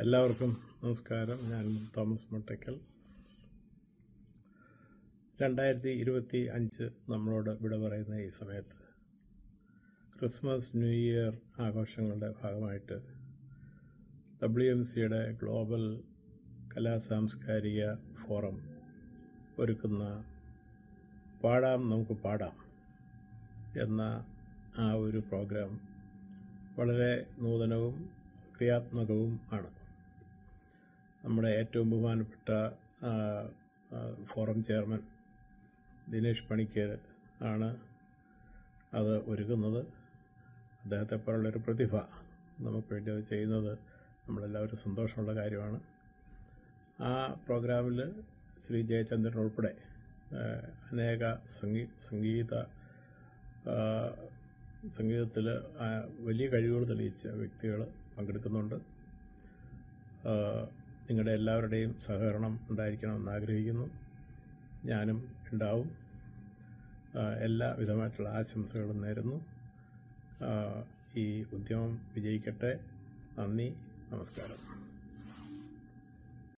എല്ലാവർക്കും നമസ്കാരം. ഞാൻ തോമസ് മുട്ടയ്ക്കൽ. 2025 നമ്മളോട് വിട പറയുന്ന ഈ സമയത്ത് ക്രിസ്മസ്, ന്യൂ ഇയർ ആഘോഷങ്ങളുടെ ഭാഗമായിട്ട് WMCയുടെ ഗ്ലോബൽ കലാസാംസ്കാരിക ഫോറം ഒരുക്കുന്ന പാടാം നമുക്ക് പാടാം എന്ന ആ ഒരു പ്രോഗ്രാം വളരെ നൂതനവും ക്രിയാത്മകവും ആണ്. നമ്മുടെ ഏറ്റവും ബഹുമാനപ്പെട്ട ഫോറം ചെയർമാൻ ദിനേശ് പണിക്കർ ആണ് അത് ഒരുക്കുന്നത്. അദ്ദേഹത്തെ പോലുള്ളൊരു പ്രതിഭ നമുക്ക് വേണ്ടി അത് ചെയ്യുന്നത് നമ്മളെല്ലാവരും സന്തോഷമുള്ള കാര്യമാണ്. ആ പ്രോഗ്രാമിൽ ശ്രീ ജയചന്ദ്രൻ ഉൾപ്പെടെ അനേക സംഗീതത്തിൽ വലിയ കഴിവുകൾ തെളിയിച്ച വ്യക്തികൾ പങ്കെടുക്കുന്നുണ്ട്. നിങ്ങളുടെ എല്ലാവരുടെയും സഹകരണം ഉണ്ടായിരിക്കണമെന്ന് ആഗ്രഹിക്കുന്നു. ഞാനും ഉണ്ടാവും. എല്ലാ വിധമായിട്ടുള്ള ആശംസകളും നേരുന്നു. ഈ ഉദ്യമം വിജയിക്കട്ടെ. നന്ദി, നമസ്കാരം.